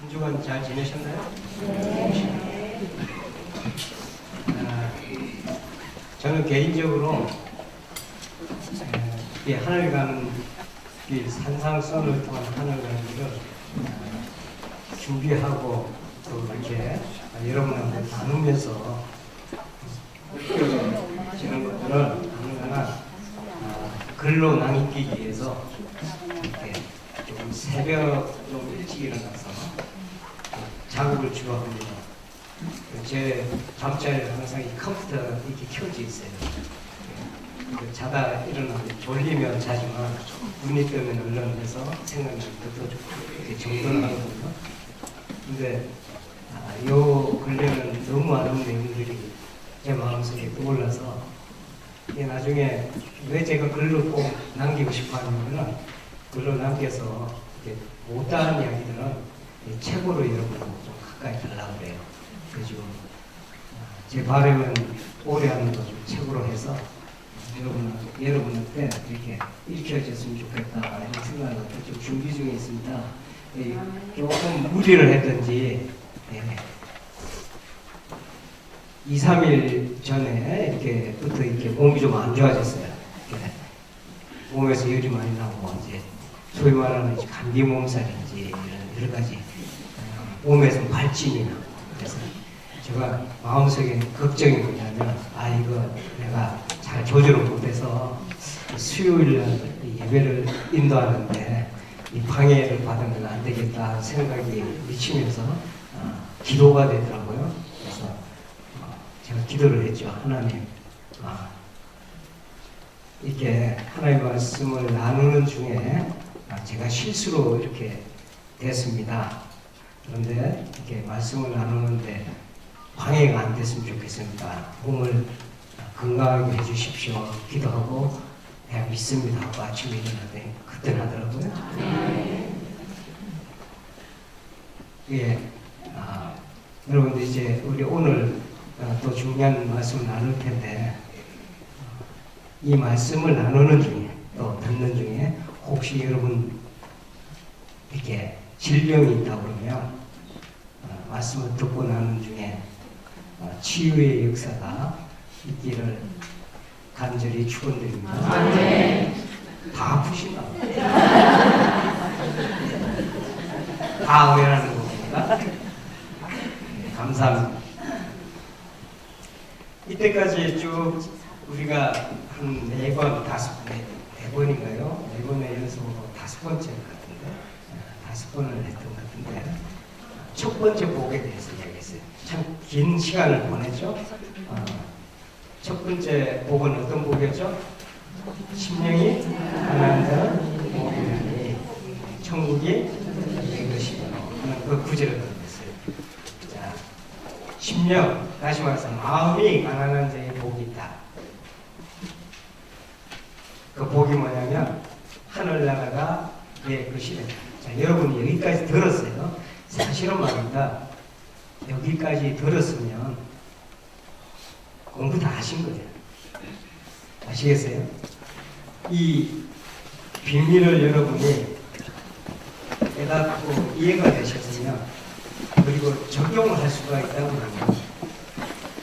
한 주간 잘 지내셨나요? 네. 저는 개인적으로 이 하늘 가는 길, 산상선을 통한 하늘 가는 길을 준비하고 또 이렇게 여러분한테 나누면서 지는 것들을 하나하나 글로 남기기 위해서 이렇게 조금 새벽 좀 일찍 일어나서 작업을 주로 합니다. 제 잠자리에 항상 이 컴퓨터가 이렇게 켜져 있어요. 자다 일어나면 졸리면 자지만 눈이 뜨면 얼른 해서 생각날 때도 이렇게 정돈을 하거든요. 근데 요 근래는 너무 많은 내용들이 제 마음속에 떠올라서 나중에 왜 제가 글로 꼭 남기고 싶어 하냐면 글로 남겨서 못다한 이야기들은 책으로 여러분 좀 가까이 달라고 그래요. 그래서 제 바람은 오래 하는 거 좀 책으로 해서 여러분한테 이렇게 읽혀졌으면 좋겠다 이런 생각을 좀 준비 중에 있습니다. 조금 무리를 했든지 2, 3일 전에 이렇게부터 이렇게 몸이 좀 안 좋아졌어요. 몸에서 열이 많이 나고 이제 소위 말하는 감기 몸살인지 이런 여러 가지 몸에서 발진이 나고 그래서 제가 마음속에 걱정이 뭐냐면 이거 내가 잘 조절을 못해서 수요일 날 예배를 인도하는데 이 방해를 받으면 안 되겠다 생각이 미치면서 기도가 되더라고요. 그래서 제가 기도를 했죠. 하나님, 이렇게 하나님의 말씀을 나누는 중에 제가 실수로 이렇게 됐습니다. 그런데 이렇게 말씀을 나누는데 방해가 안 됐으면 좋겠습니다. 몸을 건강하게 해주십시오. 기도하고 내가 믿습니다 하고 아침에 일어나더니 그때 하더라고요. 여러분들 이제 우리 오늘 또 중요한 말씀을 나눌 텐데 이 말씀을 나누는 중에 또 듣는 중에 혹시 여러분 이렇게 질병이 있다 그러면 말씀을 듣고 나눈 중에 치유의 역사가 있기를 간절히 축원드립니다. 다 아프시나? 다 응원하는 겁니까? 감사합니다. 이때까지 쭉 우리가 한 4번, 4번인가요? 4번의 연속으로 5번째 같은데 5번을 했던 것 같은데 첫 번째 복에 대해서 이야기했어요. 참 긴 시간을 보냈죠. 첫 번째 복은 어떤 복이었죠? 심령이 가난한 복이라니 천국이 이것이요 하는 그 구절을 건졌어요. 자, 심령, 다시 말해서 마음이 가난한 자의 복이 있다. 그 복이 뭐냐면 하늘나라가 내 것이다. 자, 여러분이 여기까지 들었어요. 사실은 말입니다. 여기까지 들었으면 공부 다 하신 거예요. 아시겠어요? 이 비밀을 여러분이 깨닫고 이해가 되셨으면 그리고 적용을 할 수가 있다고 하면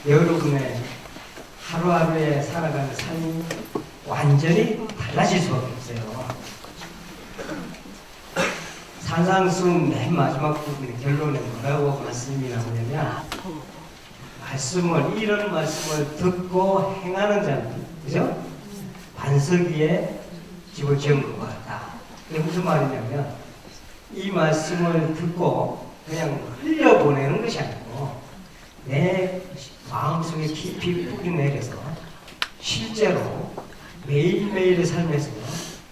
여러분의 하루하루에 살아가는 삶이 완전히 달라질 수밖에 없어요. 산상순 맨 마지막 부분의 결론에 뭐라고 말씀이 나오냐면 이런 말씀을 듣고 행하는 자는 그죠? 반석 위에 집을 지은 것 같다. 이게 무슨 말이냐면 이 말씀을 듣고 그냥 흘려보내는 것이 아니고 내 마음속에 깊이 뿌리내려서 실제로 매일매일의 삶에서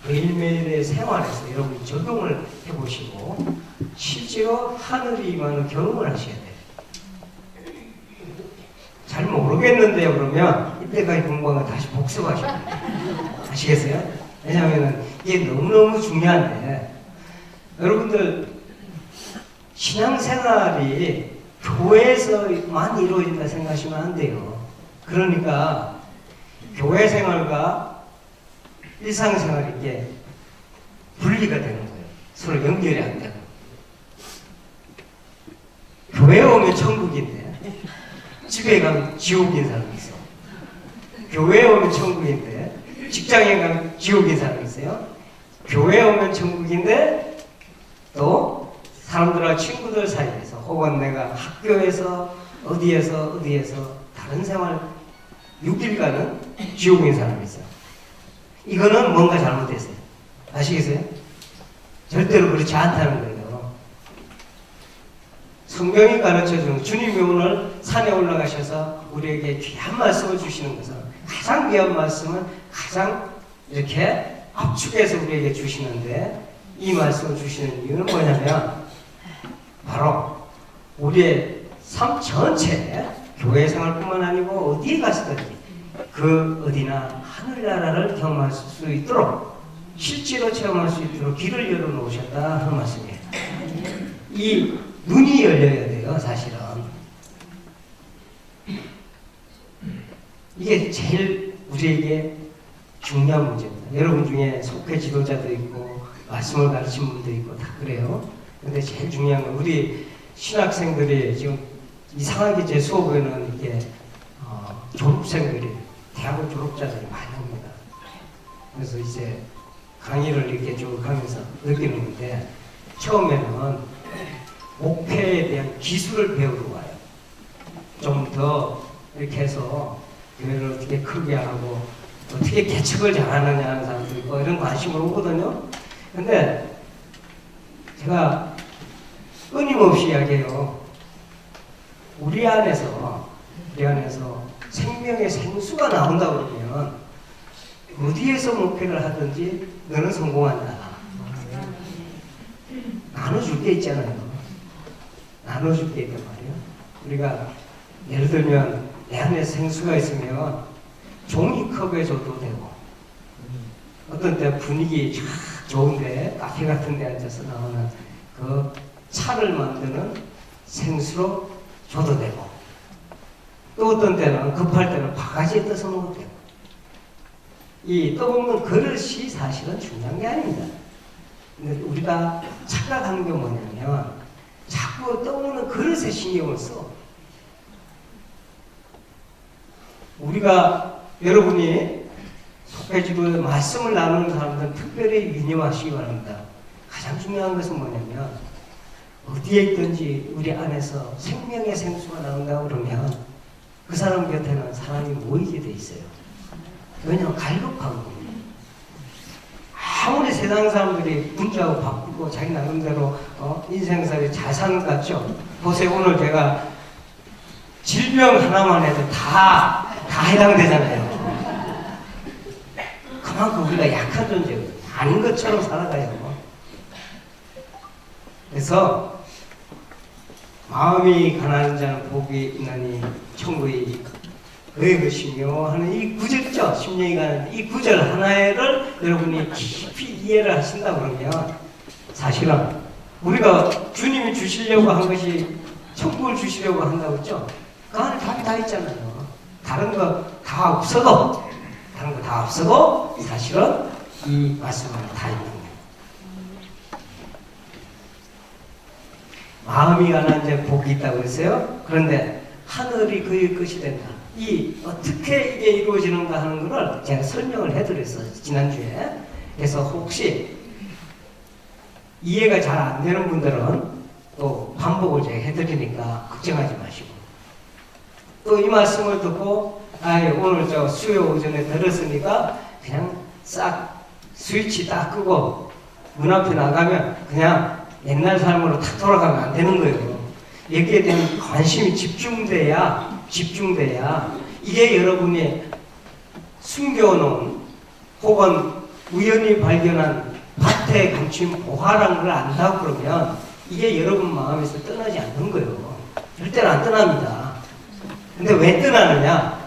매일매일의 생활에서 여러분이 적용을 해보시고 실제로 하늘이 임하는 경험을 하셔야 돼요. 잘 모르겠는데요 그러면 이때까지 공부한 거 다시 복습하셔야 돼요. 아시겠어요? 왜냐하면 이게 너무너무 중요한데 여러분들 신앙생활이 교회에서만 이루어진다 생각하시면 안 돼요. 그러니까 교회 생활과 일상생활이 이게 분리가 되는 거예요. 서로 연결이 안 되고. 교회 오면 천국인데 집에 가면 지옥인 사람이 있어. 교회에 오면 천국인데 직장에 가면 지옥인 사람이 있어요. 교회에 오면 천국인데 또 사람들과 친구들 사이에서 혹은 내가 학교에서 어디에서 다른 생활 6일간은 지옥인 사람이 있어요. 이거는 뭔가 잘못됐어요. 아시겠어요? 절대로 그렇지 않다는 거예요. 성경이 가르쳐주는 주님이 오늘 산에 올라가셔서 우리에게 귀한 말씀을 주시는 것은 가장 귀한 말씀은 가장 이렇게 압축해서 우리에게 주시는데 이 말씀을 주시는 이유는 뭐냐면 바로 우리의 삶 전체에 교회 생활뿐만 아니고 어디에 가서든지 그 어디나 하늘나라를 경험할 수 있도록 실제로 체험할 수 있도록 길을 열어놓으셨다 하는 말씀이에요. 이 눈이 열려야 돼요. 사실은 이게 제일 우리에게 중요한 문제입니다. 여러분 중에 속회 지도자도 있고 말씀을 가르친 분도 있고 다 그래요. 근데 제일 중요한 건 우리 신학생들이 지금 이상하게 제 수업에는 이게 졸업생들이 대학원 졸업자들이 많이 옵니다. 그래서 이제 강의를 이렇게 쭉 하면서 느끼는 건데 처음에는 목회에 대한 기술을 배우러 와요. 좀 더 이렇게 해서 교회를 어떻게 크게 하고 어떻게 개척을 잘하느냐 하는 사람도 있고 이런 관심으로 오거든요. 근데 제가 끊임없이 이야기해요. 우리 안에서 생명의 생수가 나온다 그러면 어디에서 목회를 하든지 너는 성공한다. 나눠줄 게 있잖아요. 나눠줄 게 있단 말이에요. 우리가 예를 들면 내 안에 생수가 있으면 종이컵에 줘도 되고 어떤 때 분위기 쫙 좋은데 카페 같은 데 앉아서 나오는 그 차를 만드는 생수로 줘도 되고 또 어떤 때는 급할 때는 바가지에 떠서 먹어도 되고 이 떠먹는 그릇이 사실은 중요한 게 아닙니다. 근데 우리가 착각하는 게 뭐냐면 자꾸 떠먹는 그릇에 신경을 써. 우리가 여러분이 속회지도 말씀을 나누는 사람들은 특별히 유념하시기 바랍니다. 가장 중요한 것은 뭐냐면 어디에 있든지 우리 안에서 생명의 생수가 나온다고 그러면 그 사람 곁에는 사람이 모이게 돼 있어요. 왜냐하면 갈급하고 아무리 세상 사람들이 문자하고 바쁘고 자기 나름대로 인생살이 잘 사는 것 같죠? 보세요. 오늘 제가 질병 하나만 해도 다 해당되잖아요. 그만큼 우리가 약한 존재거든요. 아닌 것처럼 살아가요. 그래서 마음이 가난한 자는 복이 있나니 천국이 그의 것이며 하는 이 구절이죠. 심령이 가난한 이 구절 하나를 여러분이 깊이 이해를 하신다 그러면 사실은 우리가 주님이 주시려고 한 것이 천국을 주시려고 한다고 했죠. 그 안에 답이 다 있잖아요. 다른 거 다 없어도 사실은 이 말씀은 다 있는 거예요. 마음이 가난한 자는 복이 있다고 했어요. 그런데 하늘이 그의 것이 된다. 이 어떻게 이게 이루어지는가 하는 것을 제가 설명을 해드렸어요. 지난주에. 그래서 혹시 이해가 잘 안 되는 분들은 또 반복을 제가 해드리니까 걱정하지 마시고 또 이 말씀을 듣고 오늘 저 수요 오전에 들었으니까 그냥 싹 스위치 딱 끄고 문 앞에 나가면 그냥 옛날 삶으로 탁 돌아가면 안 되는 거예요. 여기에 대한 관심이 집중돼야 이게 여러분이 숨겨놓은 혹은 우연히 발견한 밭에 감춘 보화라는 걸 안다고 그러면 이게 여러분 마음에서 떠나지 않는 거예요. 절대로 안 떠납니다. 근데 왜 떠나느냐?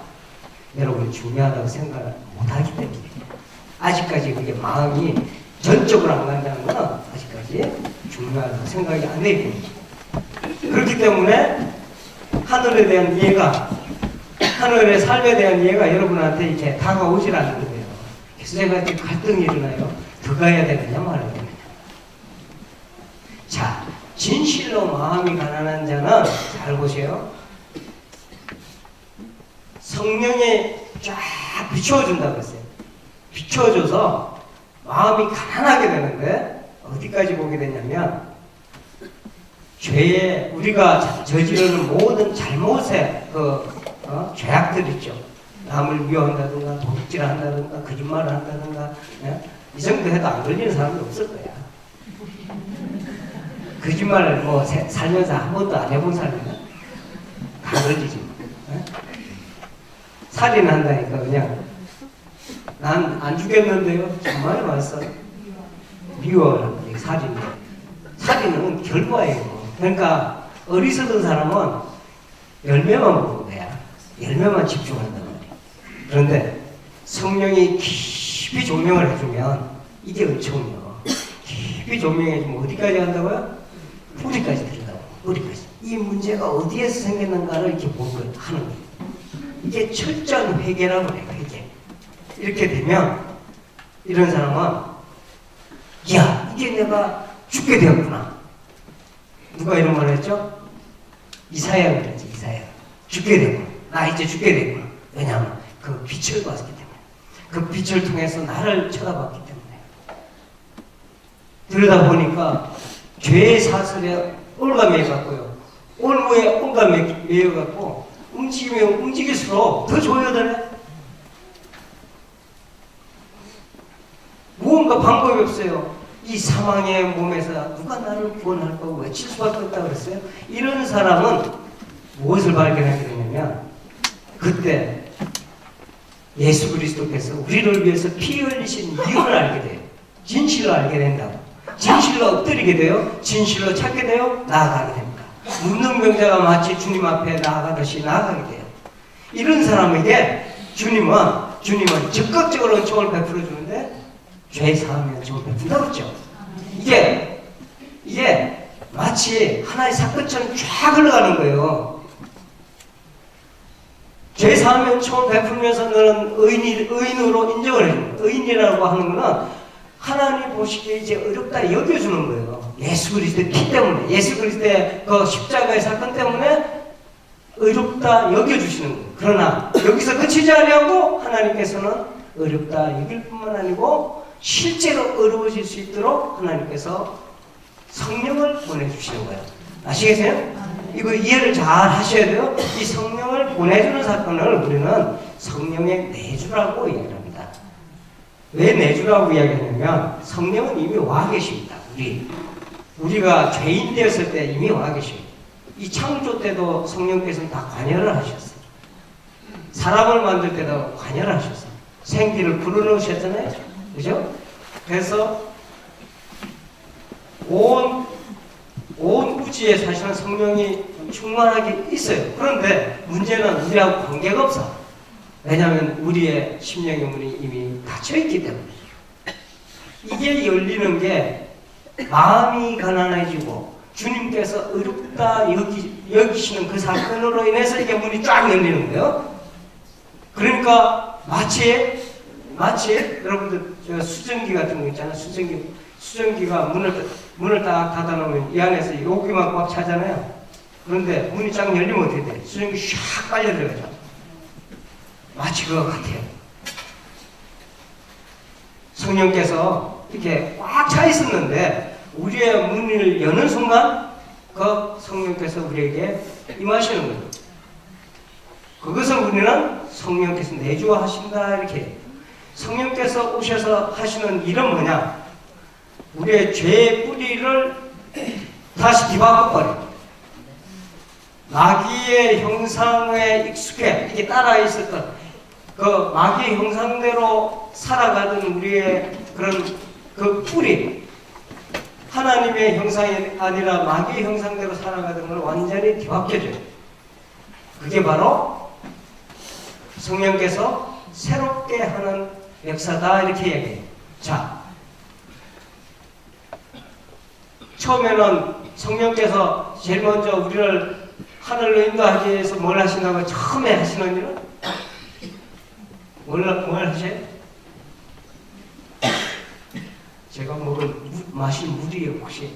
여러분이 중요하다고 생각을 못하기 때문에 아직까지 그게 마음이 전적으로 안 간다는 건 아직까지 중요하다고 생각이 안 되고 그렇기 때문에 하늘에 대한 이해가 하늘의 삶에 대한 이해가 여러분한테 이렇게 다가오질 않는 거예요. 그래서 제가 이렇게 갈등이 일어나요. 더 가야 되느냐 말아야 되느냐. 자, 진실로 마음이 가난한 자는 잘 보세요. 성령이 쫙 비추어준다고 했어요. 비춰줘서 마음이 가난하게 되는데 어디까지 보게 되냐면 죄에 우리가 저지르는 모든 잘못의 죄악들 있죠. 남을 미워한다든가 도둑질한다든가 거짓말을 한다든가 이 정도 해도 안 걸리는 사람이 없을 거야. 거짓말을 살면서 한 번도 안 해본 사람이야. 다 걸리지. 살인한다니까 그냥 난 안 죽였는데요. 정말 왔어. 미워하는 게 살인이에요. 살인은 결과예요. 그러니까 어리석은 사람은 열매만 보는 거야. 열매만 집중한단 말이야. 그런데 성령이 깊이 조명을 해주면 이게 은총이요. 깊이 조명해주면 어디까지 간다고요? 뿌리까지 들린다고. 뿌리까지. 이 문제가 어디에서 생겼는가를 이렇게 하는 거예요. 이게 철저한 회개라고 해요. 회개. 이렇게 되면 이런 사람은 야 이게 내가 죽게 되었구나. 누가 이런 말을 했죠? 이사야가 그랬지. 이사야. 죽게 되구나. 나 이제 죽게 되구나. 왜냐하면 그 빛을 봤기 때문에. 그 빛을 통해서 나를 쳐다봤기 때문에. 들여다보니까 죄의 사슬에 올가매여갖고요. 올무에 올가매여갖고 움직이면 움직일수록 더 조여드네. 무언가 방법이 없어요. 이 사망의 몸에서 누가 나를 구원할 거고 외칠 수밖에 없다고 그랬어요. 이런 사람은 무엇을 발견하게 되냐면 그때 예수 그리스도께서 우리를 위해서 피 흘리신 이유를 알게 돼요. 진실로 알게 된다고. 진실로 엎드리게 돼요. 진실로 찾게 돼요. 나아가게 됩니다. 문둥병자가 마치 주님 앞에 나아가듯이 나아가게 돼요. 이런 사람에게 주님은 적극적으로 은총을 베풀어 주는데 죄 사하면 은총을 베푼다고 그랬죠. 이게 마치 하나의 사건처럼 쫙 흘러가는 거예요. 죄 사하면 은총을 베풀면서 너는 의인으로 인정을 해줍니다. 의인이라고 하는 거는 하나님 보시기에 이제 어렵다 여겨주는 거예요. 예수 그리스도의 피 때문에, 예수 그리스도의 그 십자가의 사건 때문에 어렵다 여겨주시는 거예요. 그러나 여기서 그치지 아니하고 하나님께서는 어렵다 여길 뿐만 아니고 실제로 어려워질 수 있도록 하나님께서 성령을 보내주시는 거예요. 아시겠어요? 이거 이해를 잘 하셔야 돼요. 이 성령을 보내주는 사건을 우리는 성령의 내주라고 이야기합니다. 왜 내주라고 이야기하냐면 성령은 이미 와 계십니다. 우리가 죄인 되었을 때 이미 와 계십니다. 이 창조 때도 성령께서는 다 관여를 하셨어요. 사람을 만들 때도 관여를 하셨어요. 생기를 불어넣으셨잖아요. 그죠? 그래서 온 우주에 사실은 성령이 충만하게 있어요. 그런데 문제는 우리하고 관계가 없어. 왜냐하면 우리의 심령의 문이 이미 닫혀있기 때문에. 이게 열리는 게 마음이 가난해지고 주님께서 어렵다 여기시는 그 사건으로 인해서 이게 문이 쫙 열리는 거예요. 그러니까 마치 여러분들 저 수증기 같은 거 있잖아요. 수증기가 문을 딱 닫아놓으면 이 안에서 여기만 꽉 차잖아요. 그런데 문이 쫙 열리면 어떻게 돼? 수증기 샥 빨려 들어가죠. 마치 그거 같아요. 성령께서 이렇게 꽉 차 있었는데 우리의 문을 여는 순간 그 성령께서 우리에게 임하시는 거예요. 그것을 우리는 성령께서 내주하신다 이렇게 해요. 성령께서 오셔서 하시는 일은 뭐냐? 우리의 죄의 뿌리를 다시 뒤바꿔버려요. 마귀의 형상에 익숙해 이게 따라 있었던 그 마귀의 형상대로 살아가던 우리의 그런 그 뿌리, 하나님의 형상이 아니라 마귀의 형상대로 살아가던 걸 완전히 뒤바뀌어줘요. 그게 바로 성령께서 새롭게 하는 역사다 이렇게 얘기해요. 자, 처음에는 성령께서 제일 먼저 우리를 하늘로 인도하기 위해서 뭘 하신다고 처음에 하시는 일은 뭘 하세요? 제가 먹은 마신 물이에요 혹시?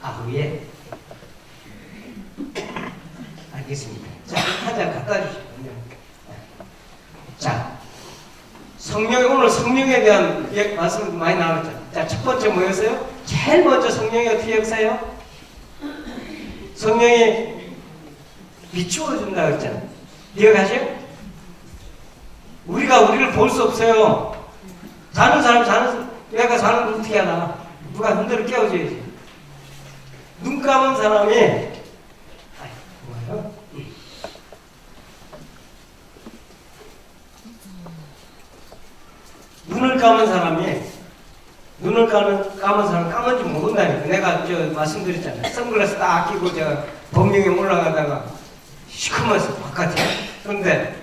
하루에. 알겠습니다. 자, 한 장 갖다 주시면. 자, 오늘 성령에 대한 말씀 많이 나왔죠. 자, 첫 번째 뭐였어요? 제일 먼저 성령이 어떻게 역사해요? 성령이 비추어 준다고 했잖아요. 기억하세요? 우리가 우리를 볼 수 없어요. 얘가 자는 걸 어떻게 하나? 누가 흔들어 깨워줘야지. 눈 감은 사람이, 뭐예요? 눈을 감은 사람 까만지 모른다니까. 내가 말씀드렸잖아요. 선글라스 딱 끼고 범경에 올라가다가 시커멓어 바깥에. 그런데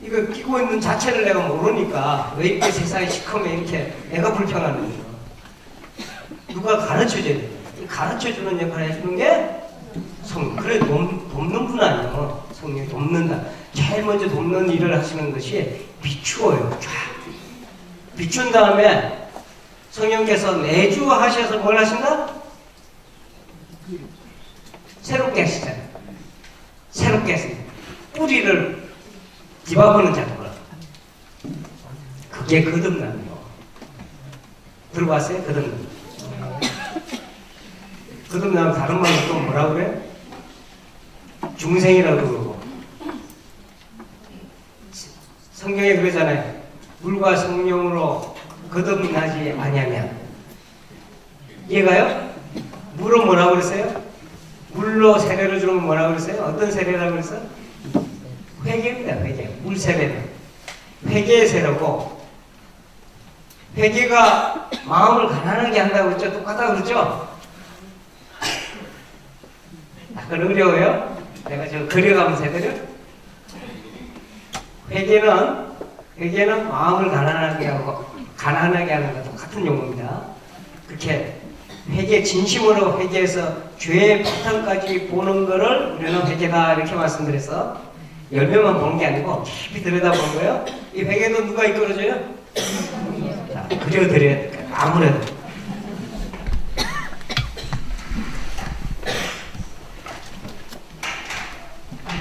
이거 끼고 있는 자체를 내가 모르니까 왜 이렇게 세상이 시커매 이렇게 내가 불평하는 거예요. 누가 가르쳐줘야 돼요. 가르쳐주는 역할을 해주는 게 성령. 그래 돕는 분 아니에요. 성령이 돕는다. 제일 먼저 돕는 일을 하시는 것이 비추어요. 쫙 비춘 다음에 성령께서 내주 하셔서 뭘 하신다? 새롭게 하시잖아요. 새롭게 하신다. 뿌리를 뒤바꾸는 작업을. 그게 거듭남이요. 들어봤어요? 거듭남. 거듭남 다른 말로 또 뭐라고 그래요? 중생이라고 그러고. 성경에 그러잖아요. 물과 성령으로 거듭나지 아니하면. 이해가요? 물은 뭐라고 그랬어요? 물로 세례를 주는 건 뭐라고 그랬어요? 어떤 세례라고 그랬어요? 회개입니다. 회개. 물 세례는. 회개의 세례고, 회개가 마음을 가난하게 한다고 그랬죠? 똑같다고 그랬죠? 약간 어려워요? 내가 그려가면서 해드려? 회개는 마음을 가난하게 하는 것과 똑같은 용어입니다. 그렇게 진심으로 회개해서 죄의 바탕까지 보는 거를 우리는 회개다 이렇게 말씀드려서 열매만 보는 게 아니고 깊이 들여다보는 거예요. 이 회개도 누가 이끌어줘요? 자, 그려드려야 될까요? 아무래도.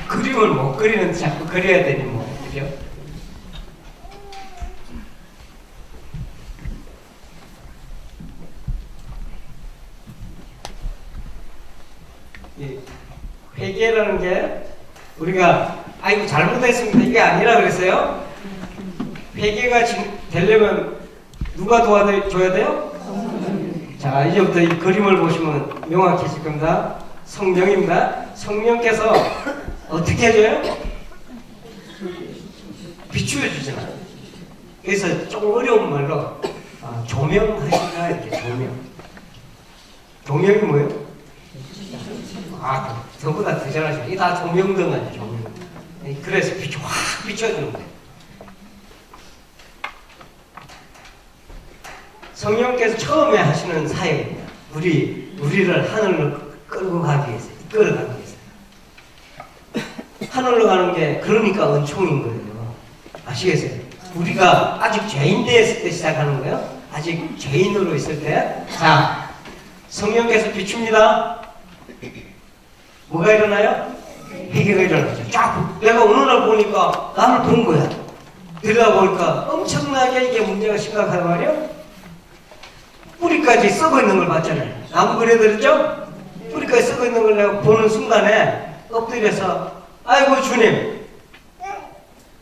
그림을 못 그리는데 자꾸 그려야 되니 뭐, 그죠? 이 회개라는 게 우리가 이거 잘못했습니다 이게 아니라 그랬어요. 회개가 되려면 누가 도와줘야 돼요? 자, 이제부터 이 그림을 보시면 명확해질 겁니다. 성령입니다. 성령께서 어떻게 해줘요? 비추어 주잖아요. 그래서 조금 어려운 말로 조명하신다 이렇게 조명. 조명이 뭐예요? 저보다 더 잘하시네. 이게 다 조명등 아니에요, 조명. 그래서 확 비춰주는 거예요. 성령께서 처음에 하시는 사역입니다. 우리를 하늘로 끌고 가기 위해서, 이끌어가기 위해서. 하늘로 가는 게 그러니까 은총인 거예요. 아시겠어요? 우리가 아직 죄인 되었을 때 시작하는 거예요. 아직 죄인으로 있을 때. 자, 성령께서 비춥니다. 뭐가 일어나요? 회개가 일어나죠. 쫙 내가 어느 날 보니까 나를 본 거야. 들여다보니까 엄청나게 이게 문제가 심각하단 말이에요. 뿌리까지 썩어 있는 걸 봤잖아요. 나무 그려드렸죠? 뿌리까지 썩어 있는 걸 내가 보는 순간에 엎드려서 아이고 주님,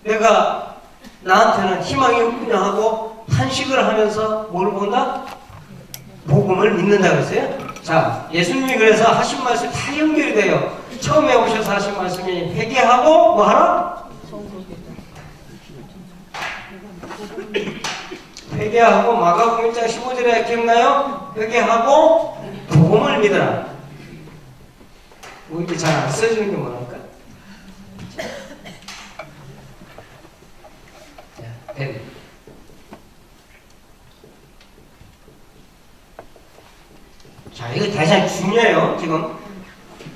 내가 나한테는 희망이 없구나 하고 탄식을 하면서 뭘 본다? 복음을 믿는다고 했어요. 자, 예수님이 그래서 하신 말씀 다 연결이 돼요. 처음에 오셔서 하신 말씀이 회개하고 뭐 하라? 회개하고 마가복음 1장 15절에 기억나요? 회개하고 복음을 믿어라. 뭐 이게 잘 안 써지는 게 뭐랄까? 자, 이거 대단히 중요해요, 지금.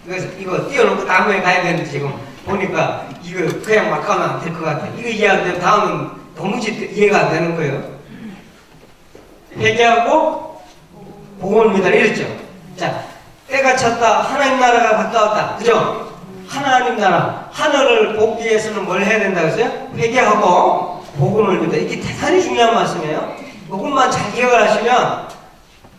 그래서 이거 띄워놓고 다음에 가야 되는데 지금 보니까 이거 그냥 막 가면 안 될 것 같아. 이거 이해 안 되면 다음은 도무지 이해가 안 되는 거예요. 회개하고 복음을 믿어라 이랬죠. 자, 때가 찼다. 하나님 나라가 가까웠다. 그죠? 하나님 나라, 하늘을 보기 위해서는 뭘 해야 된다고 했어요? 회개하고 복음을 믿다. 이게 대단히 중요한 말씀이에요. 이것만 잘 기억을 하시면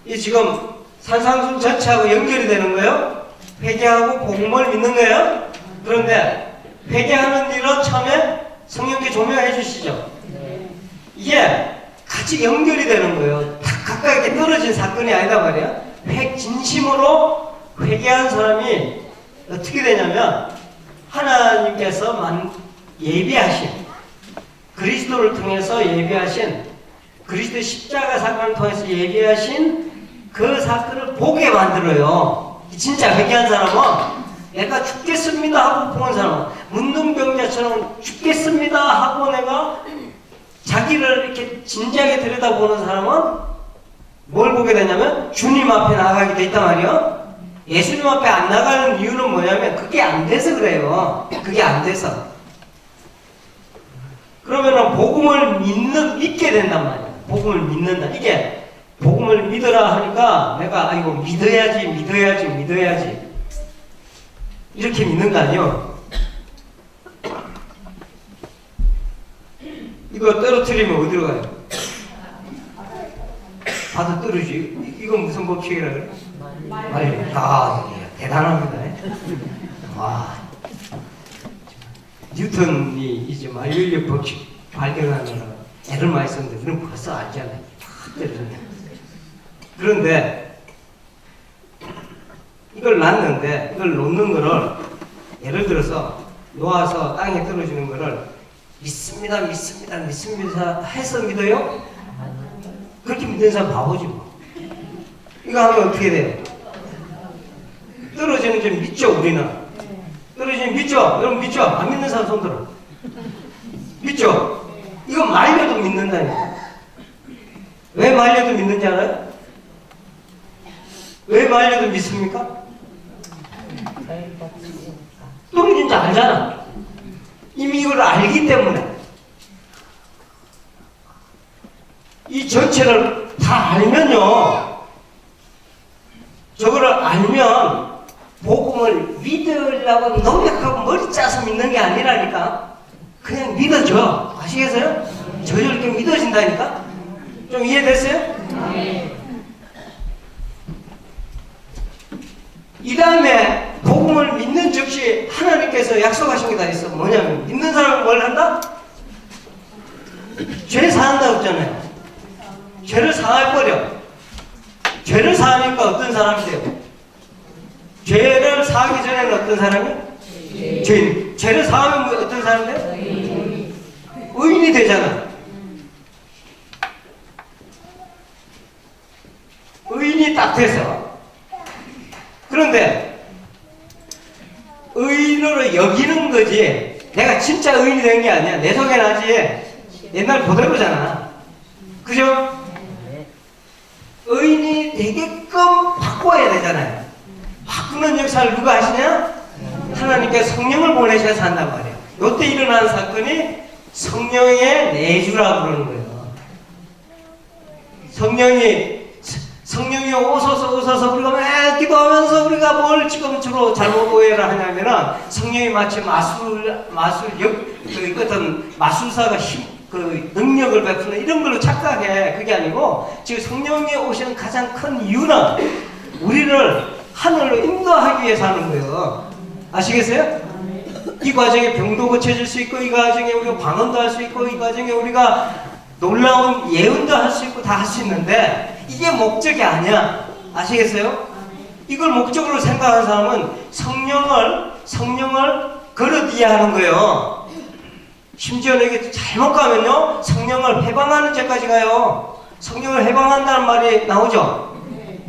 이 지금 산상순 전체하고 연결이 되는 거예요. 회개하고 복음을 믿는 거예요. 그런데 회개하는 일은 처음에 성령께 조명해 주시죠. 이게 같이 연결이 되는 거예요. 다 각각 이렇게 떨어진 사건이 아니다 말이야. 진심으로 회개한 사람이 어떻게 되냐면 하나님께서 예비하신 그리스도를 통해서 예비하신 그리스도의 십자가 사건을 통해서 예비하신 그 사건을 보게 만들어요. 진짜 회개한 사람은 내가 죽겠습니다 하고 보는 사람은 문둥병자처럼 죽겠습니다 하고 내가 자기를 이렇게 진지하게 들여다보는 사람은 뭘 보게 되냐면 주님 앞에 나가게 돼 있단 말이에요. 예수님 앞에 안 나가는 이유는 뭐냐면 그게 안 돼서 그래요. 그게 안 돼서. 그러면은 복음을 믿게 된단 말이에요. 복음을 믿는다. 이게 복음을 믿어라 하니까 내가 이거 믿어야지 이렇게 믿는 거 아니에요. 이거 떨어뜨리면 어디로 가요? 바다 떨어지지. 이건 무슨 법칙이라 그래? 말이. 아, 대단합니다. 와. 뉴턴이 이제 만유인력 법칙 발견하느라 애를 많이 썼는데 우리는 벌써 알잖아요. 그런데 이걸 놨는데 이걸 놓는 거를 예를 들어서 놓아서 땅에 떨어지는 거를 믿습니다 해서 믿어요? 그렇게 믿는 사람 바보지 뭐. 이거 하면 어떻게 돼요? 떨어지는 좀 믿죠 우리는. 떨어지면 믿죠? 여러분 믿죠? 안 믿는 사람 손 들어. 믿죠? 이거 말려도 믿는다니까. 왜 말려도 믿는지 알아요? 왜 말려도 믿습니까? 떨어진 줄 알잖아. 이미 이걸 알기 때문에. 이 전체를 다 알면요. 저거를 알면 복음을 믿으려고 노력하고 머리 짜서 믿는 게 아니라니까. 그냥 믿어져. 아시겠어요? 저절로 믿어진다니까. 좀 이해됐어요? 이 다음에 복음을 믿는 즉시 하나님께서 약속하신 게 다 있어. 뭐냐면 믿는 사람은 뭘 한다? 죄 사한다고 했잖아요. 죄를 사해버려. 죄를 사하니까 어떤 사람이 돼요? 죄를 사하기 전에는 어떤 사람이? 죄인. 죄를 사하면 어떤 사람이 돼? 의인이 되잖아. 의인이 딱 돼서. 그런데 의인으로 여기는 거지 내가 진짜 의인이 된 게 아니야. 내 속에 나지 옛날 그대로잖아. 그죠? 의인이 되게끔 바꿔야 되잖아요. 바꾸는 역사를 누가 하시냐? 하나님께 성령을 보내셔서 한단 말이에요. 이때 일어나는 사건이 성령의 내주라고 그러는 거예요. 성령이 오소서 우리가 매 기도하면서 우리가 뭘 지금 주로 잘못 오해를 하냐면은 성령이 마치 어떤 마술사가 그 능력을 베푸는 이런 걸로 착각해. 그게 아니고 지금 성령이 오시는 가장 큰 이유는 우리를 하늘로 인도하기 위해서 하는 거예요. 아시겠어요? 이 과정에 병도 고쳐질 수 있고 이 과정에 우리가 방언도 할 수 있고 이 과정에 우리가 놀라운 예언도 할 수 있고 다 할 수 있는데 이게 목적이 아니야. 아시겠어요? 이걸 목적으로 생각하는 사람은 성령을 그릇 이해하는 거예요. 심지어 이게 잘못 가면요 성령을 해방하는 죄까지 가요. 성령을 해방한다는 말이 나오죠.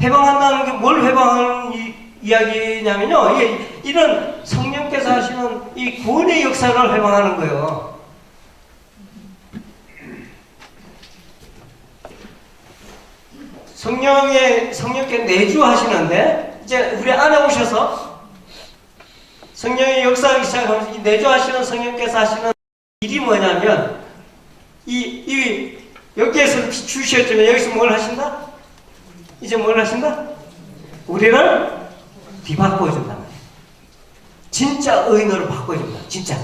해방한다는 게 뭘 해방하는 이야기냐면요 이런 성령께서 하시는 이 구원의 역사를 해방하는 거예요. 성령께 내주하시는데 이제 우리 안에 오셔서 성령의 역사하기 시작하면서 이 내주하시는 성령께서 하시는 일이 뭐냐면 여기에서 비추셨지만 여기서 뭘 하신다? 이제 뭘 하신다? 우리를 뒤바꿔준단 말이에요. 진짜 의인으로 바꿔준다. 진짜.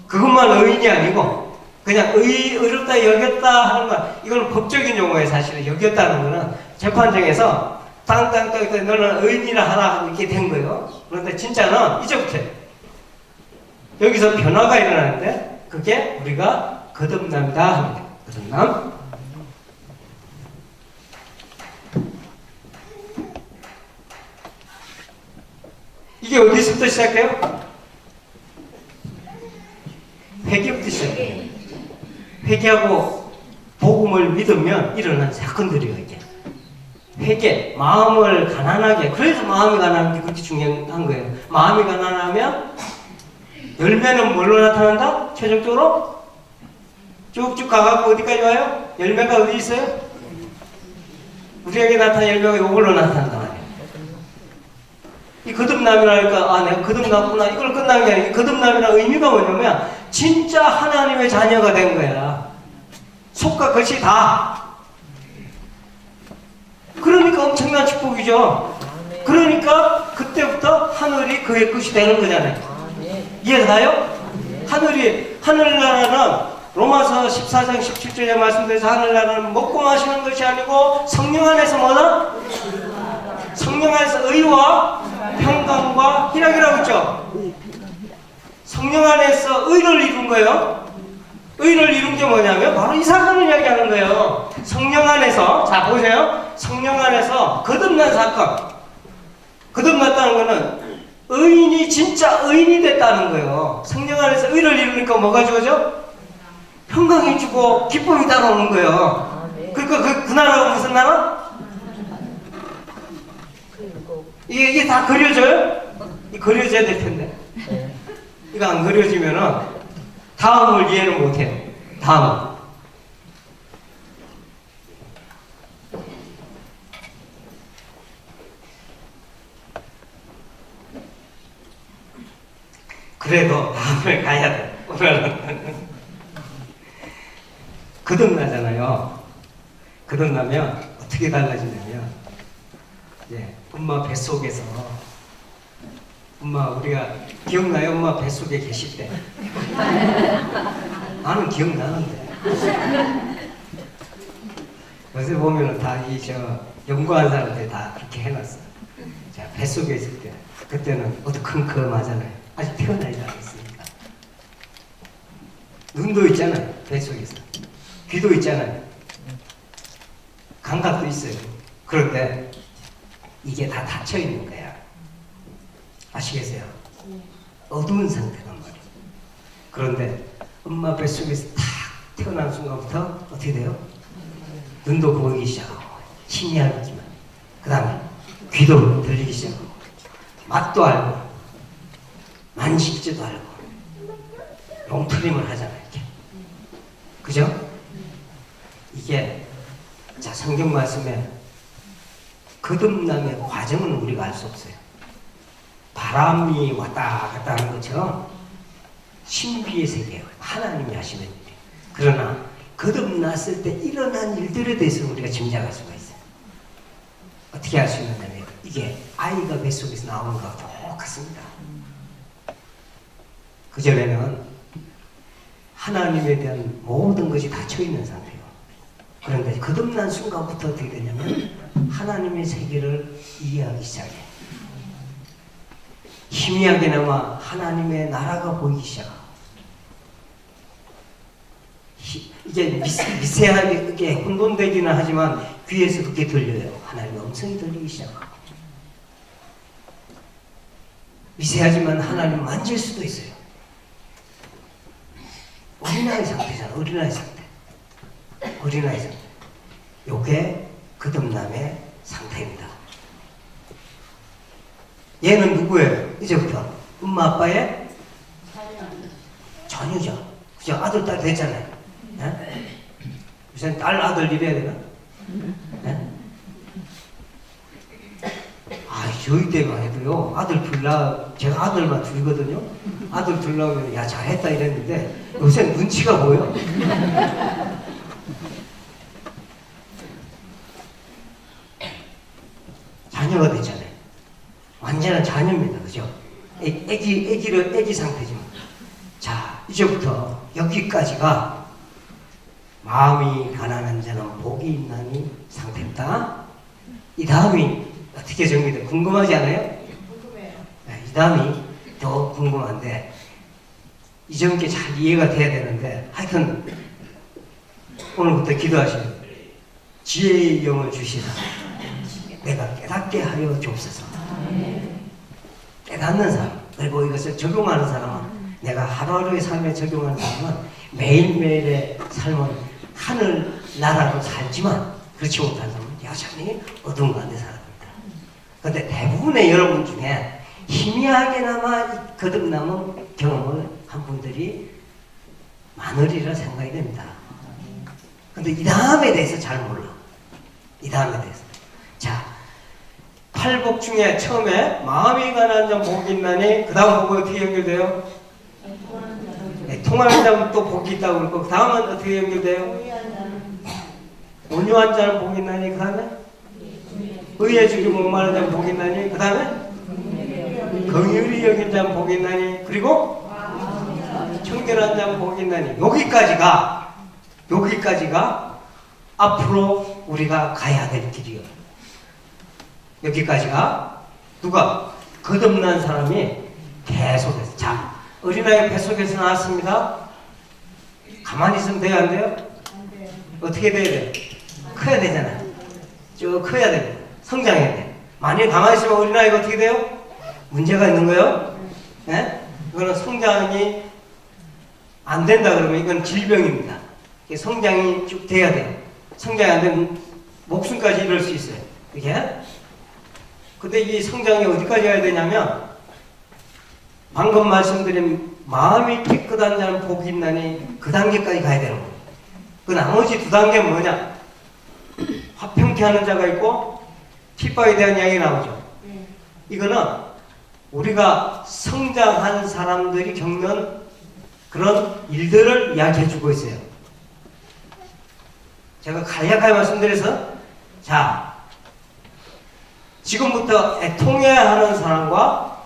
그것만 의인이 아니고 그냥 의롭다 여겼다 하는 건 이건 법적인 용어에 사실은 여겼다는 거는 재판정에서 땅땅땅 너는 의인이라 하라 하고 이렇게 된 거예요. 그런데 진짜는 이제부터 여기서 변화가 일어나는데 그게 우리가 거듭남이다 하는 거예요. 거듭남. 이게 어디서부터 시작해요? 회개부터 시작해요. 회개하고 복음을 믿으면 일어나는 사건들이에요. 이게 회개, 마음을 가난하게. 그래서 마음이 가난한 게 그렇게 중요한 거예요. 마음이 가난하면 열매는 뭘로 나타난다? 최종적으로 쭉쭉 가갖고 어디까지 와요? 열매가 어디 있어요? 우리에게 나타난 열매가 이걸로 나타난다 말이에요. 이 거듭남이라니까 아 내가 거듭났구나 이걸 끝난 게 아니라 거듭남이라는 의미가 뭐냐면 진짜 하나님의 자녀가 된 거야. 속과 겉이 다. 그러니까 엄청난 축복이죠. 그러니까 그때부터 하늘이 그의 것이 되는 거잖아요. 이해가요? 하늘나라는 로마서 14장 17절에 말씀드려서 하늘나라는 먹고 마시는 것이 아니고 성령 안에서 뭐다? 성령 안에서 의와 평강과 희락이라고 했죠. 성령 안에서 의를 이룬 거예요. 의를 이룬 게 뭐냐면 바로 이 사건을 이야기하는 거예요. 성령 안에서 자 보세요. 성령 안에서 거듭난 사건. 거듭났다는 거는 의인이 진짜 의인이 됐다는 거예요. 성령 안에서 의를 이루니까 뭐가 주어져? 평강이 주고 기쁨이 따라오는 거예요. 그러니까 그 나라가 무슨 나라? 이게 다 그려져요? 이 그려져야 될 텐데. 이거 안 그려지면은 다음을 이해를 못해요. 다음. 그래도 다음을 가야 돼. 오늘은 거듭나잖아요. 거듭나면 어떻게 달라지냐면 이제 엄마 뱃속에서 엄마 우리가 기억나요? 엄마 뱃속에 계실 때 나는 기억나는데 요새 보면은 다 이 연구한 사람들 다 그렇게 해놨어. 자 뱃속에 있을 때 그때는 어두컴컴하잖아요. 아직 태어나지 않았으니까. 눈도 있잖아요. 뱃속에서. 귀도 있잖아요. 감각도 있어요. 그런데 이게 다 닫혀 있는 거야. 아시겠어요? 어두운 상태란 말이에요. 그런데 엄마 뱃속에서 탁 태어난 순간부터 어떻게 돼요? 눈도 보이기 시작하고 희미하겠지만 그 다음에 귀도 들리기 시작하고 맛도 알고 만질지도 알고 롱트림을 하잖아요. 이렇게. 그죠? 이게 자 성경 말씀에 거듭남의 과정은 우리가 알 수 없어요. 바람이 왔다 갔다 하는 것처럼 신비의 세계예요. 하나님이 하시는 일이에요. 그러나 거듭났을 때 일어난 일들에 대해서 우리가 짐작할 수가 있어요. 어떻게 할 수 있느냐면 이게 아이가 뱃속에서 나오는 거와 똑같습니다. 그 전에는 하나님에 대한 모든 것이 닫혀있는 상태예요. 그런데 거듭난 순간부터 어떻게 되냐면 하나님의 세계를 이해하기 시작해요. 희미하게나마 하나님의 나라가 보이기 시작하고 이게 미세하게 혼돈되기는 하지만 귀에서 그렇게 들려요. 하나님의 음성이 들리기 시작하고 미세하지만 하나님 만질 수도 있어요. 어린아이 상태잖아. 어린아이 상태. 어린아이 상태. 요게 거듭남의 상태입니다. 얘는 누구예요? 이제부터 엄마 아빠의 자녀죠. 그죠? 아들 딸 됐잖아요. 네? 요새는 딸 아들 이래야 되나? 네? 아 저희 때만 해도요 아들 둘 제가 아들만 둘이거든요. 아들 둘 나오면 야 잘했다 이랬는데 요새 눈치가 보여. 자녀가 됐잖아요. 완전한 자녀입니다. 그죠? 애기 상태지만. 자, 이제부터 여기까지가 마음이 가난한 자는 복이 있나니 상태입니다. 이 다음이 어떻게 정리돼? 궁금하지 않아요? 궁금해요. 네, 이 다음이 더 궁금한데 이전께 잘 이해가 돼야 되는데 하여튼 오늘부터 기도하시면 지혜의 영을 주시사 내가 깨닫게 하여 주옵소서. 깨닫는 사람 그리고 이것을 적용하는 사람은 내가 하루하루의 삶에 적용하는 사람은 매일매일의 삶은 하늘 나라로 살지만 그렇지 못한 사람은 여전히 어두운 가운데 살아갑니다. 그런데 대부분의 여러분 중에 희미하게나마 거듭남은 경험을 한 분들이 많으리라 생각이 됩니다. 근데 이 다음에 대해서 잘 몰라. 이 다음에 대해서. 자, 팔복 중에 처음에 마음이 가난한 자는 복이 있나니 그 다음 복이 어떻게 연결돼요? 통하는 자는 또 복이 있다고 그러고 그 다음은 어떻게 연결돼요? 온유한 자는 복이 있나니 그 다음에? 의에 주기 목마른 자는 복이 있나니 그 다음에? 긍휼히 여긴 자는 복이 있나니 그리고 청결한 자는 복이 있나니 여기까지가 앞으로 우리가 가야 될 길이요. 여기까지가 누가? 거듭난 사람이 계속해서. 자, 어린아이 뱃속에서 나왔습니다. 가만히 있으면 돼요? 안 돼요? 어떻게 돼야 돼요? 커야 되잖아요. 쭉 커야 됩니다. 성장해야 돼요. 만약에 가만히 있으면 어린아이가 어떻게 돼요? 문제가 있는 거예요? 네? 이거는 성장이 안 된다 그러면 이건 질병입니다. 성장이 쭉 돼야 돼요. 성장이 안 되면 목숨까지 이룰 수 있어요. 이게? 근데 이 성장이 어디까지 가야 되냐면 방금 말씀드린 마음이 깨끗한 자는 복이 있나니 그 단계까지 가야 되는 거예요. 그 나머지 두 단계는 뭐냐? 화평케 하는 자가 있고 핍박에 대한 이야기 나오죠. 이거는 우리가 성장한 사람들이 겪는 그런 일들을 이야기해 주고 있어요. 제가 간략하게 말씀드려서 자, 지금부터 애통해야 하는 사람과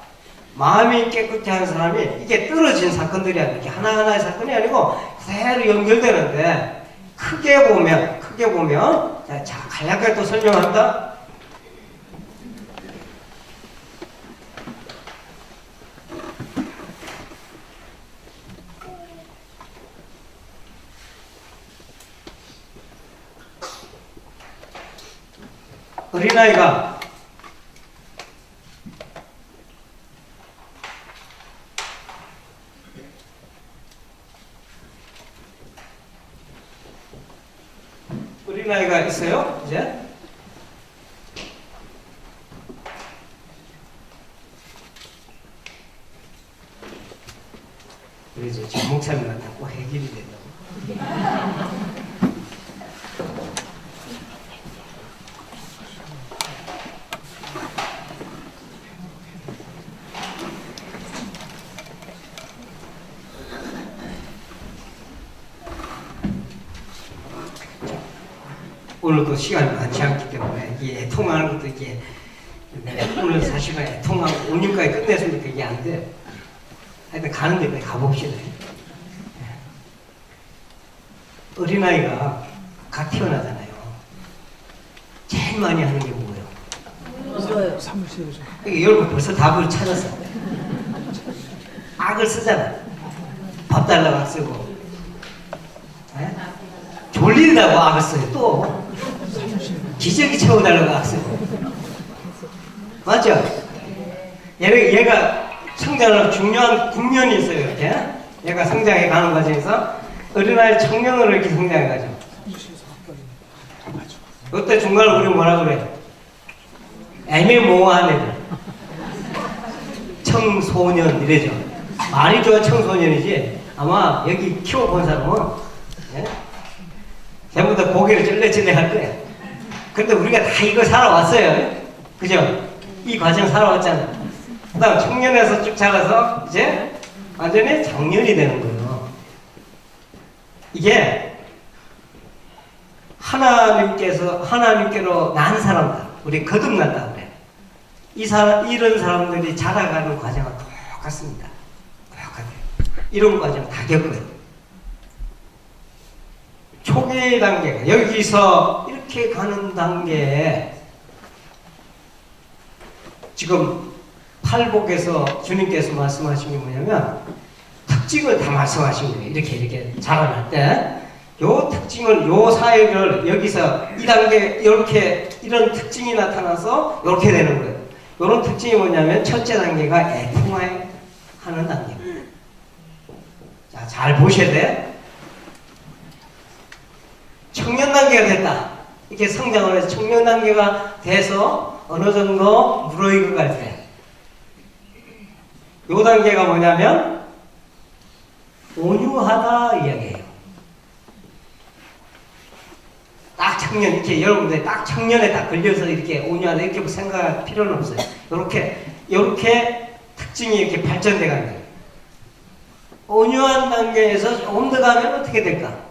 마음이 깨끗해 하는 사람이 이게 떨어진 사건들이 아니고 이게 하나하나의 사건이 아니고 그대로 연결되는데 크게 보면 자, 간략하게 또 설명합니다. 어린아이가 있어요. 이제 우리 이제 전 목사님한테 꼭 해결이 된다고. 오늘 그 시간이 많지 않기 때문에 이게 애통하는 것도 이게 오늘 사실은 애통하고 5년까지 끝냈으니까 이게 안 돼. 하여튼 가는 데까지 가봅시다. 어린아이가 갓 태어나잖아요. 제일 많이 하는 게 뭐예요? 울어요. 그러니까 여러분 벌써 답을 찾았어. 악을 쓰잖아. 밥 달라고 악 쓰고. 네? 졸린다고 악을 써요. 또 기저귀 채워달라고 악 쓰고. 맞죠? 얘가 성장하는 중요한 국면이 있어요. 이렇게. 얘가 성장해 가는 과정에서 어린아이 청년으로 이렇게 성장해 가죠. 그때 중간에 우리 뭐라 그래? 애매모호한 애들. 청소년 이래죠. 말이 좋아 청소년이지 아마 여기 키워본 사람은 예? 전부 다 고개를 찔레찔레 할 거야. 그런데 우리가 다 이거 살아왔어요. 그죠? 이 과정 살아왔잖아. 그 다음 청년에서 쭉 자라서 이제 완전히 장년이 되는 거예요. 이게 하나님께로 난 사람들, 우리 거듭났다 그래. 이런 사람들이 자라가는 과정은 똑같습니다. 똑같아요. 이런 과정 다 겪어요. 초기 단계가 여기서 이렇게 가는 단계에 지금 팔복에서 주님께서 말씀하신 게 뭐냐면 특징을 다 말씀하신 거예요. 이렇게 자라날 때 요 특징을 요 사역을 여기서 이 단계 이렇게 이런 특징이 나타나서 이렇게 되는 거예요. 이런 특징이 뭐냐면 첫째 단계가 애통하는 단계입니다. 자, 잘 보셔야 돼요. 청년 단계가 됐다. 이렇게 성장을 해서 청년 단계가 돼서 어느 정도 무르익어 갈 때, 요 단계가 뭐냐면 온유하다 이야기예요. 딱 청년, 이렇게 여러분들 딱 청년에 딱 걸려서 이렇게 온유하다 이렇게 생각할 필요는 없어요. 요렇게 특징이 이렇게 발전돼 가는 거예요. 온유한 단계에서 조금 더 가면 어떻게 될까?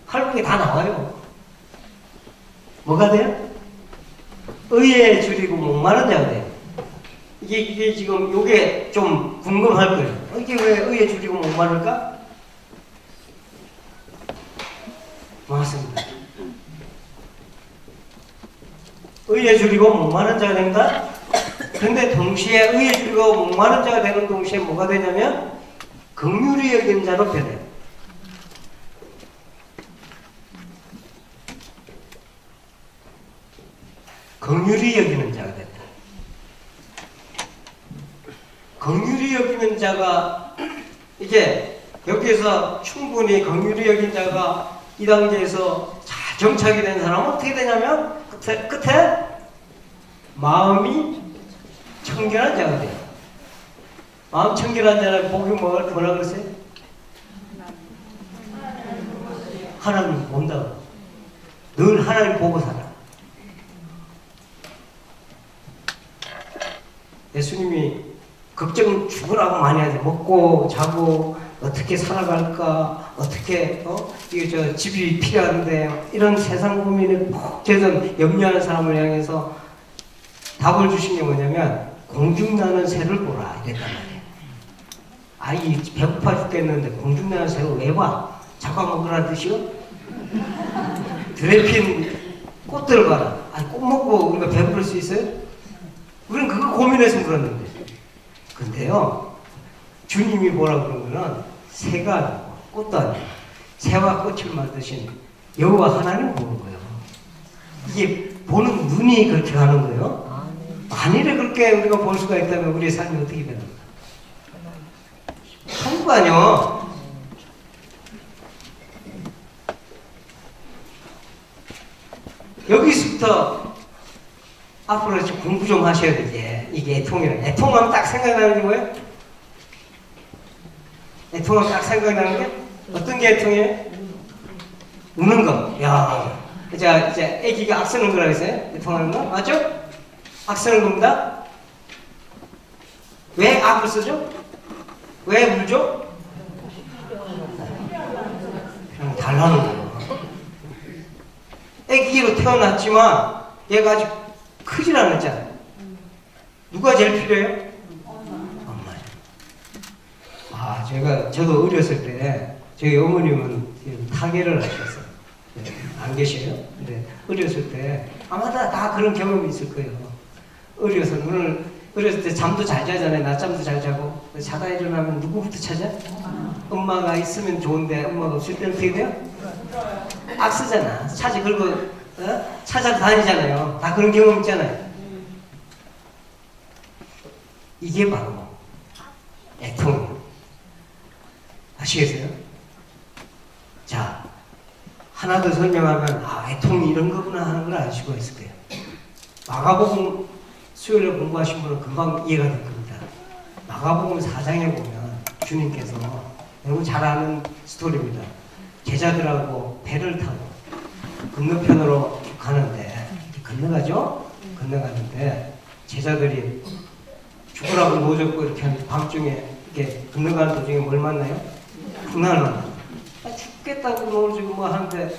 할복이 다 나와요. 뭐가 돼요? 의에 줄이고 목마른 자가 돼요. 이게 지금 요게 좀 궁금할 거예요. 이게 왜 의에 줄이고 목마를까? 맞습니다. 의에 줄이고 목마른 자가 된다? 근데 동시에 의에 줄이고 목마른 자가 되는 동시에 뭐가 되냐면 긍휼히 여기는 자로 변해요. 긍휼히 여기는 자가 된다. 긍휼히 여기는 자가 이게 여기에서 충분히 긍휼히 여긴 자가 이 단계에서 잘 정착이 된 사람은 어떻게 되냐면 끝에 마음이 청결한 자가 돼요. 마음 청결한 자는 복이 뭐라 그러세요? 하나님 본다고. 늘 하나님 보고 살아. 예수님이 걱정 죽으라고 많이 하죠. 먹고 자고 어떻게 살아갈까, 어떻게 이게 집이 필요한데 이런 세상 고민을 꼭 되던 염려하는 사람을 향해서 답을 주신 게 뭐냐면 공중나는 새를 보라 이랬단 말이에요. 아이 배고파 죽겠는데 공중나는 새를 왜 봐? 잡아먹으라는 뜻이요? 드레핀 꽃들 봐라. 아니 꽃 먹고 우리가 배부를 수 있어요? 우리는 그거 고민해서 물었는데. 근데요, 주님이 뭐라고 그런 거는 새가 아니고 꽃도 아니고 새와 꽃을 만드신 여호와 하나님 보는 거예요. 이게 보는 눈이 그렇게 가는 거예요. 만일에 그렇게 우리가 볼 수가 있다면 우리의 삶이 어떻게 되는가? 한국 아니요. 여기서부터 앞으로 공부 좀 하셔야 돼. 이게 애통이라. 애통하면 딱 생각나는 게 뭐예요? 애통하면 딱 생각나는 게 어떤 게 애통이에요? 우는 거. 야, 이제 애기가 악쓰는 거라 그랬어요? 애통하는 거 맞죠? 악쓰는 겁니다. 왜 악을 쓰죠? 왜 울죠? 그냥 달라는 거예요. 애기로 태어났지만 얘가 아직 크질 않았잖아요. 누가 제일 필요해요? 엄마요. 저도 어렸을 때 저희 어머님은 타계를 하셨어요. 네, 안 계셔요? 근데 어렸을 때 아마 다 그런 경험이 있을 거예요. 어렸을 때 잠도 잘 자잖아요. 낮잠도 잘 자고. 자다 일어나면 누구부터 찾아? 엄마가 있으면 좋은데 엄마가 없을 때는 어떻게 돼요? 악쓰잖아. 차지 걸고 찾아 다니잖아요. 다 그런 경험 있잖아요. 이게 바로 애통이에요. 아시겠어요? 자, 하나 더 설명하면 애통이 이런 거구나 하는 걸 알 수가 있을 거예요. 마가복음 수요일에 공부하신 분은 금방 이해가 될 겁니다. 마가복음 4장에 보면 주님께서 여러분 잘 아는 스토리입니다. 제자들하고 배를 타고 건너편으로 가는데 건너가죠? 건너가는데 제자들이 죽으라고 노젓고 이렇게 밤중에 이렇게 건너가는 도중에 뭘 만나요? 풍랑을 만나요. 죽겠다고 노젓고 뭐 하는데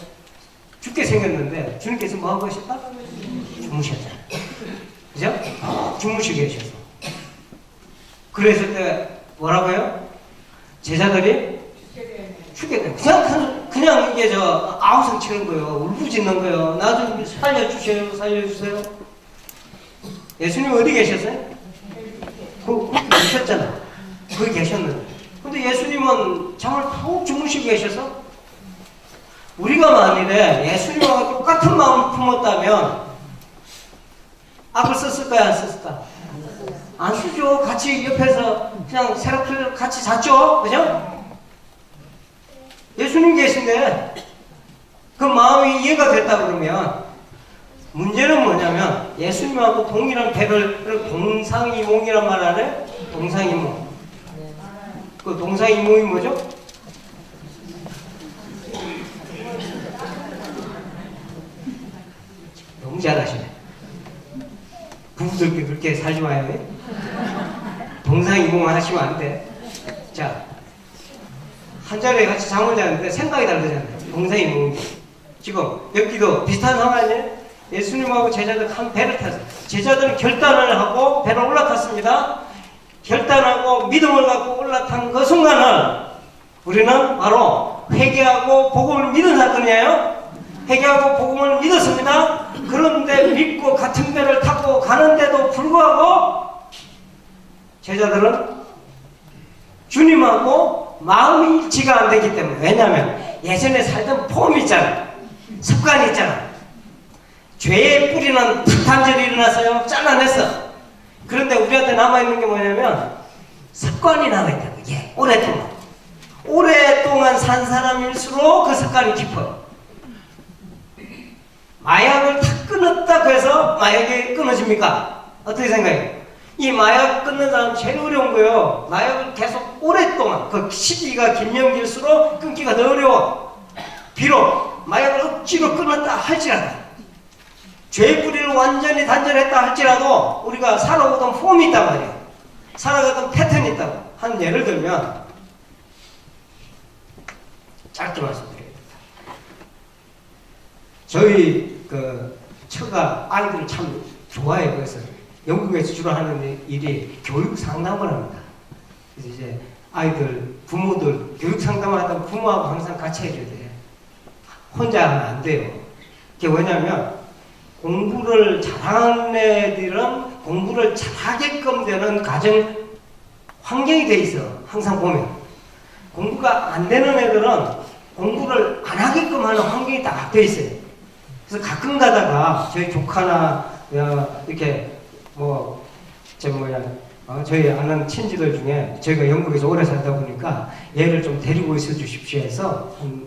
죽게 생겼는데 주님께서 뭐 하고 계셨다? 주무셨잖아요. 그죠? 주무시고 계셔서. 그랬을 때 뭐라고요? 제자들이 죽게 돼. 그냥 이게 아우성 치는 거예요. 울부짖는 거예요. 나 좀 살려주세요. 살려주세요. 예수님 어디 계셨어요? 거기 계셨잖아. 거기 계셨는데. 근데 예수님은 잠을 푹 주무시고 계셔서 우리가 만일에 예수님하고 똑같은 마음을 품었다면 악을 썼을까요? 안 썼을까? 안 쓰죠. 같이 옆에서 그냥 새롭게 같이 잤죠. 그죠? 예수님 계신데 그 마음이 이해가 됐다 그러면 문제는 뭐냐면 예수님하고 동일한 배를 동상이몽이란 말 알아요? 동상이몽. 그 동상이몽이 뭐죠? 너무 잘하시네. 부부들끼리 그렇게 살지 마요. 동상이몽 하시면 안 돼. 자, 한 자리에 같이 잠을 자는데 생각이 다르잖아요. 동상이몽. 지금 여기도 비슷한 상황이에요. 예수님하고 제자들 한 배를 탔어요. 제자들은 결단을 하고 배를 올라탔습니다. 결단하고 믿음을 갖고 올라탄 그 순간을 우리는 바로 회개하고 복음을 믿은 사건이에요. 회개하고 복음을 믿었습니다. 그런데 믿고 같은 배를 타고 가는데도 불구하고 제자들은 주님하고 마음이 일치가 안 되기 때문에. 왜냐하면 예전에 살던 폼이 있잖아요. 습관이 있잖아요. 죄의 뿌리는 탁 단절이 일어나서요. 잘라냈어. 그런데 우리한테 남아있는 게 뭐냐면 습관이 남아있다는 거예요. 오랫동안. 오랫동안 산 사람일수록 그 습관이 깊어요. 마약을 탁 끊었다고 해서 마약이 끊어집니까? 어떻게 생각해요? 이 마약 끊는 사람 제일 어려운 거예요. 마약을 계속 오랫동안, 그 시기가 길면길수록 끊기가 더 어려워. 비록 마약을 억지로 끊었다 할지라도, 죄의 뿌리를 완전히 단절했다 할지라도 우리가 살아오던 폼이 있단 말이에요. 살아가던 패턴이 있다고. 한 예를 들면 짧게 말씀드립니다. 저희 처가 아이들을 참 좋아해요. 그래서 영국에서 주로 하는 일이 교육 상담을 합니다. 그래서 이제 아이들, 부모들 교육 상담을 하다 보면 부모하고 항상 같이 해줘야 돼요. 혼자 하면 안 돼요. 그게 뭐냐면 공부를 잘하는 애들은 공부를 잘하게끔 되는 가정 환경이 돼 있어. 항상 보면. 공부가 안 되는 애들은 공부를 안 하게끔 하는 환경이 딱 돼 있어요. 그래서 가끔 가다가 저희 조카나 이렇게 저희 아는 친지들 중에 저희가 영국에서 오래 살다 보니까 얘를 좀 데리고 있어 주십시오 해서 한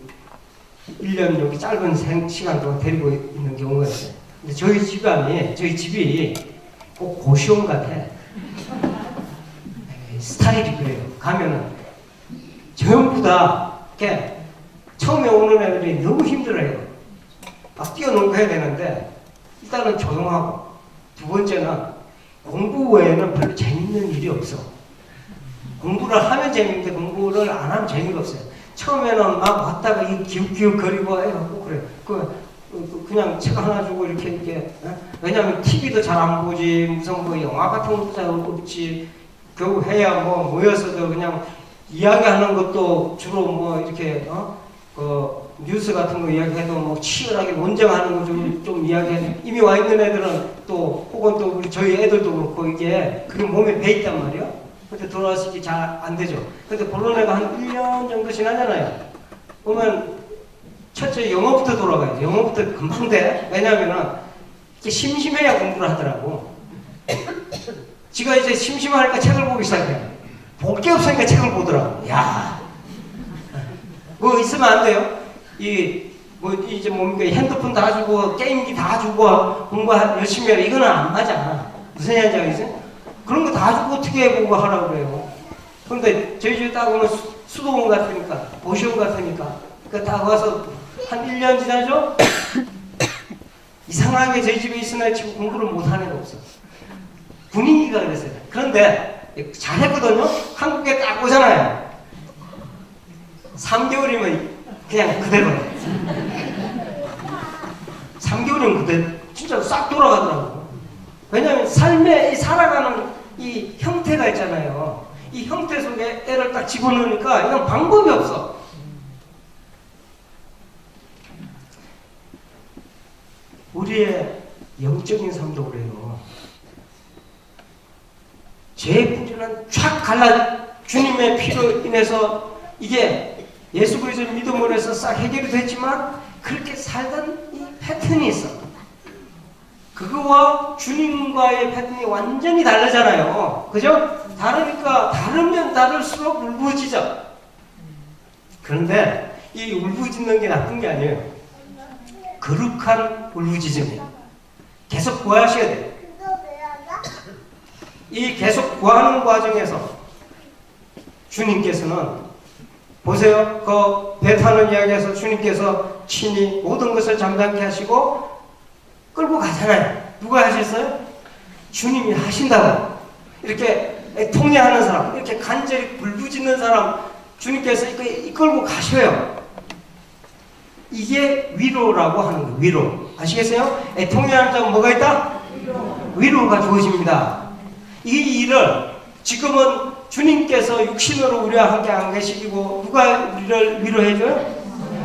1년 여기 짧은 시간 동안 데리고 있는 경우가 있어요. 근데 저희 집이 꼭 고시원 같아. 스타일이 그래요. 가면은 전부 다 이렇게 처음에 오는 애들이 너무 힘들어요. 막 뛰어놀고 해야 되는데 일단은 조용하고, 두 번째는 공부 외에는 별로 재밌는 일이 없어. 공부를 하면 재밌는데 공부를 안 하면 재미가 없어요. 처음에는 막 왔다가 기웃기웃 거리고 해갖고 그래요. 그냥 책 하나 주고 이렇게 왜냐면 TV도 잘 안 보지, 무슨 영화 같은 것도 잘 없지. 겨우 해야 모여서도 그냥 이야기하는 것도 주로 이렇게 뉴스 같은 거 이야기해도 치열하게 논쟁하는 거 좀 이야기해. 이미 와 있는 애들은 또 혹은 또 우리 저희 애들도 그렇고 그게 몸에 배 있단 말이야. 근데 돌아왔을 때 잘 안 되죠. 근데 본론 애가 한 1년 정도 지나잖아요. 보면 첫째 영어부터 돌아가야죠. 영어부터 금방 돼. 왜냐면은 심심해야 공부를 하더라고. 지가 이제 심심하니까 책을 보기 시작해요. 볼 게 없으니까 책을 보더라고. 야, 있으면 안 돼요. 이제 핸드폰 다 주고 게임기 다 주고 공부 열심히 해라. 이거는 안 맞아. 무슨 얘기인지 알겠어요? 그런 거 다 주고 어떻게 보고 하라고 그래요. 그런데 저희 집에 딱 오면 수도원 같으니까, 보시원 같으니까, 그러니까 딱 와서 한 1년 지나죠? 이상하게 저희 집에 있으나 지금 공부를 못하는 애가 없어. 분위기가 그랬어요. 그런데 잘했거든요? 한국에 딱 오잖아요. 3개월이면 그냥 그대로예요. 3개월이면 그대로 진짜 싹 돌아가더라고. 왜냐하면 삶에 살아가는 이 형태가 있잖아요. 이 형태 속에 애를 딱 집어넣으니까 이건 방법이 없어. 우리의 영적인 삶도 그래요. 죄의 뿌리는 쫙 갈라 주님의 피로 인해서 이게 예수 그리스도를 믿음으로 해서 싹 해결이 됐지만 그렇게 살던 이 패턴이 있어. 그거와 주님과의 패턴이 완전히 다르잖아요. 그죠? 다르니까 다르면 다를수록 울부짖어. 그런데 이 울부짖는 게 나쁜 게 아니에요. 거룩한 울부짖음이에요. 계속 구하셔야 돼요. 이 계속 구하는 과정에서 주님께서는 보세요. 그 배 타는 이야기에서 주님께서 친히 모든 것을 잠잠케 하시고 끌고 가잖아요. 누가 하셨어요? 주님이 하신다고. 이렇게 통해하는 사람, 이렇게 간절히 불부짖는 사람 주님께서 이끌고 가셔요. 이게 위로라고 하는 거예요. 위로. 아시겠어요? 통해하는 자는 뭐가 있다? 위로가 주어집니다. 이 일을 지금은 주님께서 육신으로 우리와 함께 안 계시고 누가 우리를 위로해줘요?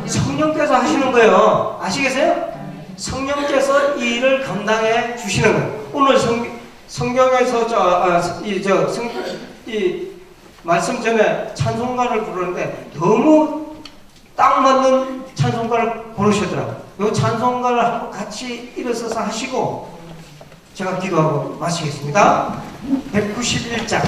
성령께서 하시는 거예요. 아시겠어요? 성령께서 이 일을 감당해 주시는 거예요. 오늘 성경에서 이 말씀 전에 찬송가를 부르는데 너무 딱 맞는 찬송가를 고르셨더라고요. 이 찬송가를 한번 같이 일어서서 하시고 제가 기도하고 마치겠습니다. 191장